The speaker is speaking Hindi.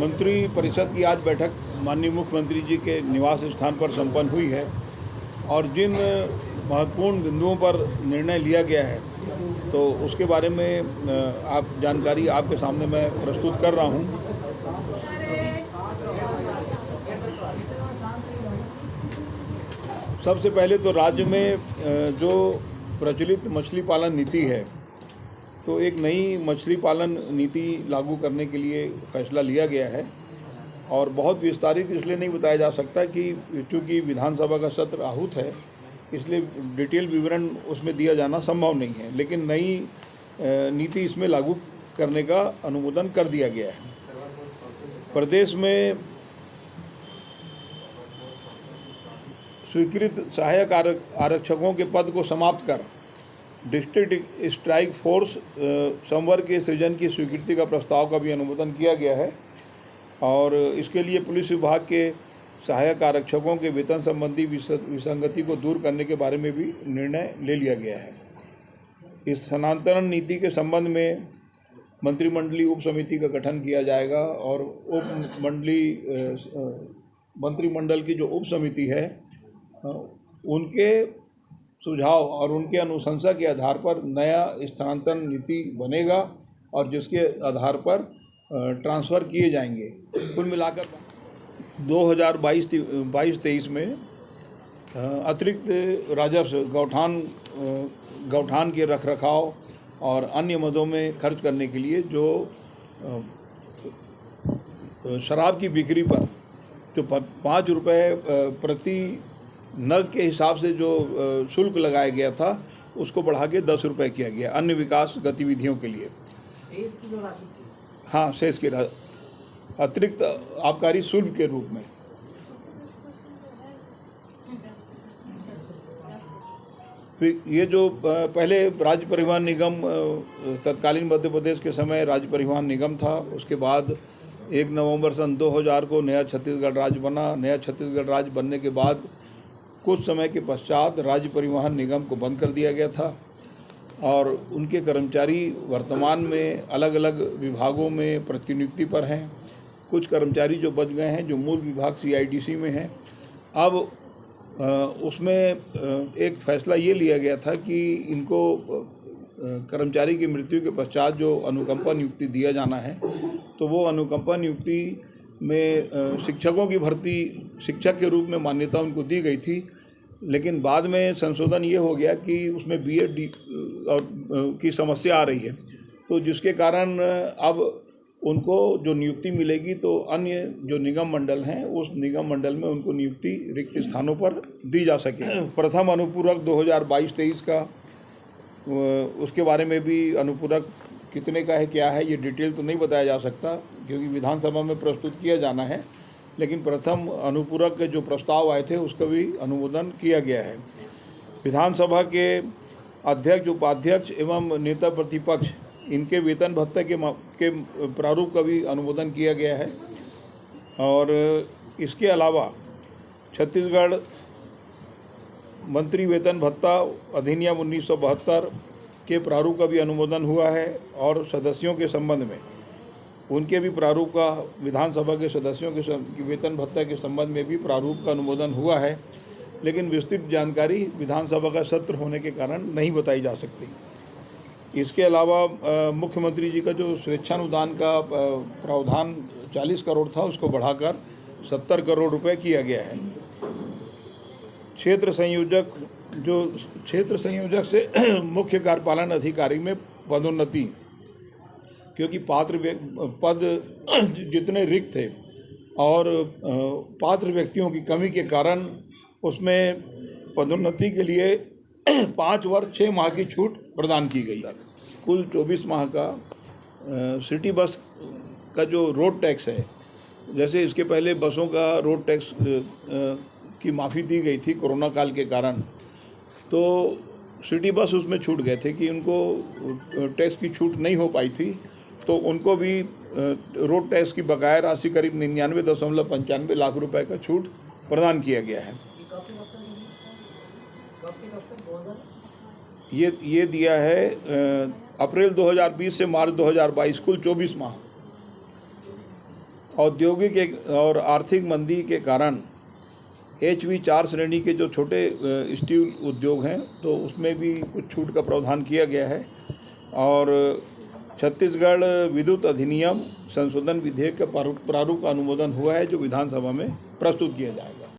मंत्री परिषद की आज बैठक माननीय मुख्यमंत्री जी के निवास स्थान पर संपन्न हुई है और जिन महत्वपूर्ण बिंदुओं पर निर्णय लिया गया है तो उसके बारे में आप जानकारी आपके सामने मैं प्रस्तुत कर रहा हूं। सबसे पहले तो राज्य में जो प्रचलित मछली पालन नीति है तो एक नई मछली पालन नीति लागू करने के लिए फैसला लिया गया है और बहुत विस्तारित इसलिए नहीं बताया जा सकता कि क्योंकि विधानसभा का सत्र आहूत है, इसलिए डिटेल विवरण उसमें दिया जाना संभव नहीं है, लेकिन नई नीति इसमें लागू करने का अनुमोदन कर दिया गया है। प्रदेश में स्वीकृत सहायक आरक्षकों के पद को समाप्त कर डिस्ट्रिक्ट स्ट्राइक फोर्स संवर्ग के सृजन की स्वीकृति का प्रस्ताव का भी अनुमोदन किया गया है और इसके लिए पुलिस विभाग के सहायक आरक्षकों के वेतन संबंधी विसंगति को दूर करने के बारे में भी निर्णय ले लिया गया है। इस स्थानांतरण नीति के संबंध में मंत्रिमंडलीय उप समिति का गठन किया जाएगा और मंत्रिमंडल की जो उप समिति है उनके सुझाव और उनके अनुशंसा के आधार पर नया स्थानांतरण नीति बनेगा और जिसके आधार पर ट्रांसफ़र किए जाएंगे। कुल मिलाकर 2022-23 में अतिरिक्त राजस्व गौठान के रखरखाव और अन्य मदों में खर्च करने के लिए जो शराब की बिक्री पर जो 5 रुपये प्रति नग के हिसाब से जो शुल्क लगाया गया था उसको बढ़ा के 10 रुपये किया गया अन्य विकास गतिविधियों के लिए। शेष की जो राशि थी, हाँ, शेष की अतिरिक्त आबकारी शुल्क के रूप में। ये जो पहले राज्य परिवहन निगम तत्कालीन मध्य प्रदेश के समय राज्य परिवहन निगम था, उसके बाद 1 नवंबर सन 2000 को नया छत्तीसगढ़ राज्य बना। नया छत्तीसगढ़ राज्य बनने के बाद कुछ समय के पश्चात राज्य परिवहन निगम को बंद कर दिया गया था और उनके कर्मचारी वर्तमान में अलग अलग विभागों में प्रतिनियुक्ति पर हैं। कुछ कर्मचारी जो बच गए हैं जो मूल विभाग CIDC में हैं। अब उसमें एक फैसला ये लिया गया था कि इनको कर्मचारी की मृत्यु के पश्चात जो अनुकंपा नियुक्ति दिया जाना है तो वो अनुकंपा नियुक्ति में शिक्षकों की भर्ती शिक्षक के रूप में मान्यता उनको दी गई थी, लेकिन बाद में संशोधन ये हो गया कि उसमें B.Ed की समस्या आ रही है, तो जिसके कारण अब उनको जो नियुक्ति मिलेगी तो अन्य जो निगम मंडल हैं उस निगम मंडल में उनको नियुक्ति रिक्त स्थानों पर दी जा सके। प्रथम अनुपूरक 2022-23 का उसके बारे में भी अनुपूरक कितने का है क्या है ये डिटेल तो नहीं बताया जा सकता क्योंकि विधानसभा में प्रस्तुत किया जाना है, लेकिन प्रथम अनुपूरक के जो प्रस्ताव आए थे उसका भी अनुमोदन किया गया है। विधानसभा के अध्यक्ष, उपाध्यक्ष एवं नेता प्रतिपक्ष इनके वेतन भत्ते के प्रारूप का भी अनुमोदन किया गया है और इसके अलावा छत्तीसगढ़ मंत्री वेतन भत्ता अधिनियम 1972 के प्रारूप का भी अनुमोदन हुआ है और सदस्यों के संबंध में उनके भी प्रारूप का विधानसभा के सदस्यों के वेतन भत्ता के संबंध में भी प्रारूप का अनुमोदन हुआ है, लेकिन विस्तृत जानकारी विधानसभा का सत्र होने के कारण नहीं बताई जा सकती। इसके अलावा मुख्यमंत्री जी का जो स्वेच्छानुदान का प्रावधान 40 करोड़ था उसको बढ़ाकर 70 करोड़ रुपए किया गया है। क्षेत्र संयोजक से मुख्य कार्यपालन अधिकारी में पदोन्नति, क्योंकि पद जितने रिक्त थे और पात्र व्यक्तियों की कमी के कारण उसमें पदोन्नति के लिए 5 वर्ष 6 माह की छूट प्रदान की गई। कुल 24 माह का सिटी बस का जो रोड टैक्स है, जैसे इसके पहले बसों का रोड टैक्स की माफ़ी दी गई थी कोरोना काल के कारण, तो सिटी बस उसमें छूट गए थे कि उनको टैक्स की छूट नहीं हो पाई थी, तो उनको भी रोड टैक्स की बकाया राशि करीब 99.95 लाख रुपए का छूट प्रदान किया गया है। ये दिया है अप्रैल 2020 से मार्च 2022, कुल 24 माह। औद्योगिक और आर्थिक मंदी के कारण HV4 श्रेणी के जो छोटे स्टील उद्योग हैं तो उसमें भी कुछ छूट का प्रावधान किया गया है। और छत्तीसगढ़ विद्युत अधिनियम संशोधन विधेयक का प्रारूप का अनुमोदन हुआ है, जो विधानसभा में प्रस्तुत किया जाएगा।